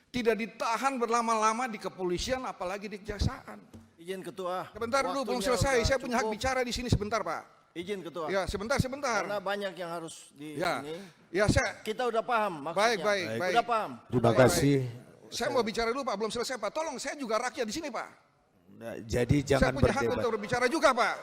Tidak ditahan berlama-lama di kepolisian, apalagi di kejaksaan. Izin Ketua. Sebentar dulu, belum selesai. Saya punya hak bicara di sini sebentar, Pak. Izin Ketua. Ya, sebentar. Karena banyak yang harus di Ya, ini. ya Kita udah paham maksudnya. baik. Udah paham. Terima kasih. Saya mau bicara dulu, Pak. Belum selesai, Pak. Tolong, saya juga rakyat di sini, Pak. Nah, jadi Saya jangan punya hak berdebat. untuk berbicara juga, Pak.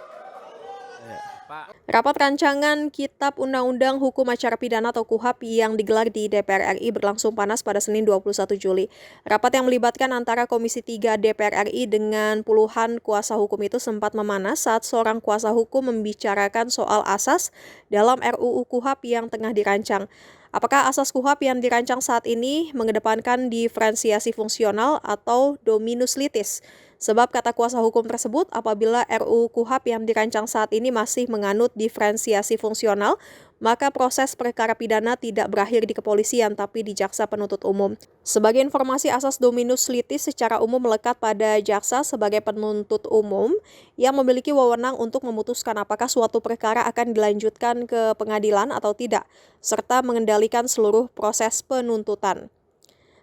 Rapat rancangan Kitab Undang-Undang Hukum Acara Pidana atau KUHAP yang digelar di DPR RI berlangsung panas pada Senin 21 Juli. Rapat yang melibatkan antara Komisi 3 DPR RI dengan puluhan kuasa hukum itu sempat memanas saat seorang kuasa hukum membicarakan soal asas dalam RUU KUHAP yang tengah dirancang. Apakah asas KUHAP yang dirancang saat ini mengedepankan diferensiasi fungsional atau dominus litis? Sebab kata kuasa hukum tersebut, apabila RUU KUHAP yang dirancang saat ini masih menganut diferensiasi fungsional, maka proses perkara pidana tidak berakhir di kepolisian tapi di jaksa penuntut umum. Sebagai informasi, asas dominus litis secara umum melekat pada jaksa sebagai penuntut umum yang memiliki wewenang untuk memutuskan apakah suatu perkara akan dilanjutkan ke pengadilan atau tidak, serta mengendalikan seluruh proses penuntutan.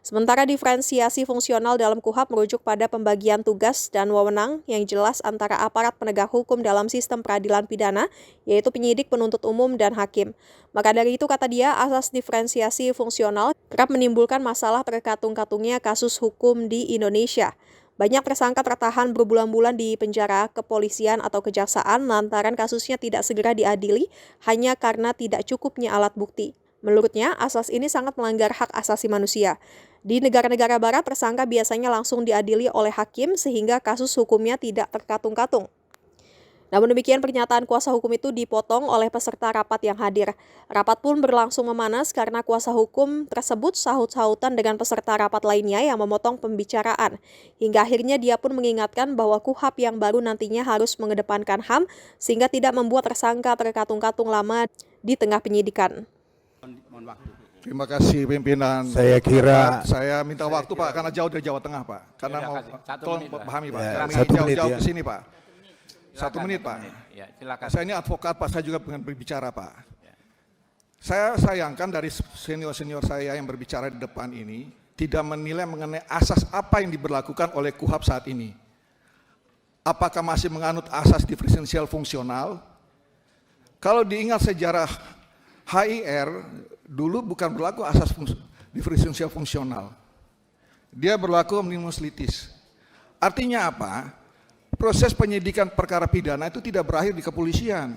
Sementara diferensiasi fungsional dalam KUHAP merujuk pada pembagian tugas dan wewenang yang jelas antara aparat penegak hukum dalam sistem peradilan pidana, yaitu penyidik, penuntut umum, dan hakim. Maka dari itu, kata dia, asas diferensiasi fungsional kerap menimbulkan masalah terkatung-katungnya kasus hukum di Indonesia. Banyak tersangka tertahan berbulan-bulan di penjara kepolisian atau kejaksaan lantaran kasusnya tidak segera diadili hanya karena tidak cukupnya alat bukti. Menurutnya, asas ini sangat melanggar hak asasi manusia. Di negara-negara barat, tersangka biasanya langsung diadili oleh hakim sehingga kasus hukumnya tidak terkatung-katung. Namun demikian, pernyataan kuasa hukum itu dipotong oleh peserta rapat yang hadir. Rapat pun berlangsung memanas karena kuasa hukum tersebut sahut-sahutan dengan peserta rapat lainnya yang memotong pembicaraan. Hingga akhirnya dia pun mengingatkan bahwa KUHAP yang baru nantinya harus mengedepankan HAM sehingga tidak membuat tersangka terkatung-katung lama di tengah penyidikan. Terima kasih pimpinan. Saya kira Saya minta waktu, Pak, karena jauh dari Jawa Tengah, Pak. Karena Ya, mau satu tolong menit, Pak. pahami, Pak. Ya, Kami 1 menit, jauh-jauh ya. ke sini, Pak. Satu menit, Pak. Ya, silakan. Saya ini advokat, Pak. Saya juga pengen berbicara, Pak. Saya sayangkan dari senior-senior saya yang berbicara di depan ini tidak menilai mengenai asas apa yang diberlakukan oleh KUHAP saat ini. Apakah masih menganut asas diferensial fungsional? Kalau diingat sejarah HIR, dulu bukan berlaku asas diferensial fungsional. Dia berlaku dominus litis. Artinya apa? Proses penyidikan perkara pidana itu tidak berakhir di kepolisian.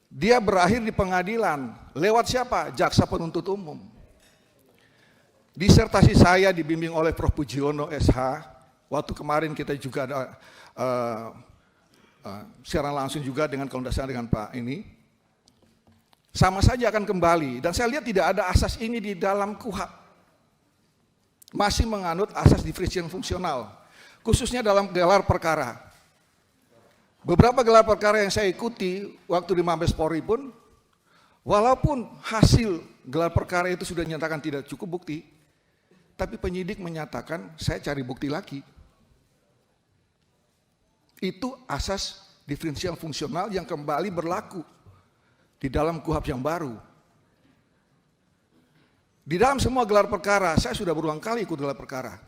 Dia berakhir di pengadilan. Lewat siapa? Jaksa penuntut umum. Disertasi saya dibimbing oleh Prof. Pujiono SH. Waktu kemarin kita juga ada siaran langsung juga dengan kalau tidak salah dengan Pak ini. Sama saja akan kembali. Dan saya lihat tidak ada asas ini di dalam KUHAP. Masih menganut asas diferensial fungsional. Khususnya dalam gelar perkara. Beberapa gelar perkara yang saya ikuti waktu di Mabes Polri pun, walaupun hasil gelar perkara itu sudah dinyatakan tidak cukup bukti, tapi penyidik menyatakan saya cari bukti lagi. Itu asas diferensial fungsional yang kembali berlaku di dalam KUHAP yang baru. Di dalam semua gelar perkara, saya sudah berulang kali ikut gelar perkara.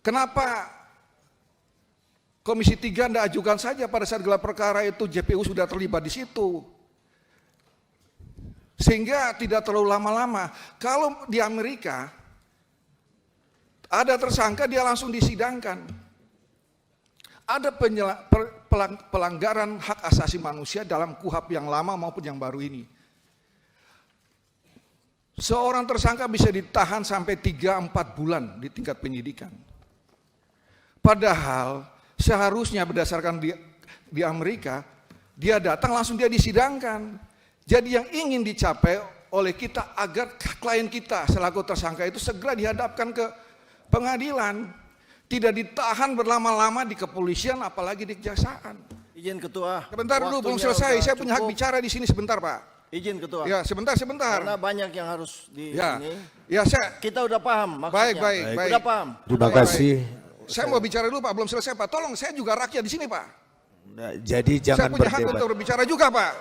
Kenapa Komisi 3 Anda ajukan saja pada saat gelar perkara itu JPU sudah terlibat di situ? Sehingga tidak terlalu lama-lama. Kalau di Amerika, ada tersangka dia langsung disidangkan. Ada pelanggaran hak asasi manusia dalam KUHAP yang lama maupun yang baru ini. Seorang tersangka bisa ditahan sampai 3-4 bulan di tingkat penyidikan. Padahal seharusnya berdasarkan di Amerika, dia datang langsung dia disidangkan. Jadi yang ingin dicapai oleh kita agar klien kita selaku tersangka itu segera dihadapkan ke pengadilan. Tidak ditahan berlama-lama di kepolisian apalagi di kejaksaan. Izin Ketua. Sebentar dulu, belum Waktunya selesai. udah Saya punya hak cukup. bicara di sini sebentar, Pak. Izin Ketua. Ya, sebentar. Karena banyak yang harus di Ya, ini. ya saya. Kita udah paham maksudnya. Baik. Udah paham. terima kasih. Saya mau bicara dulu, Pak. Belum selesai, Pak. Tolong, saya juga rakyat di sini, Pak. Nah, jadi Saya jangan punya hak berdebat. untuk berbicara juga, Pak.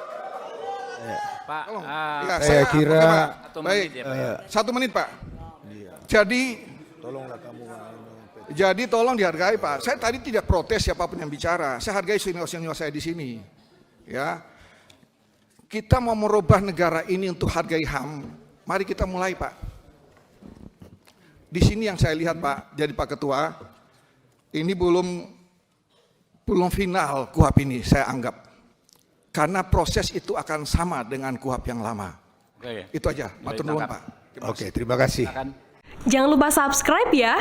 Pak, Tolong. Ya, saya kira- oke, Pak. Satu Baik. menit ya, Pak. 1 menit, Pak. Jadi tolong dihargai Pak. Saya tadi tidak protes siapapun yang bicara. Saya hargai senior-senior saya di sini. Ya, kita mau merubah negara ini untuk hargai HAM. Mari kita mulai Pak. Di sini yang saya lihat Pak, jadi Pak Ketua, ini belum final KUHP ini saya anggap. Karena proses itu akan sama dengan KUHP yang lama. Oke. Itu aja. Matur nuwun Pak. Oke, terima kasih. Silakan. Jangan lupa subscribe ya.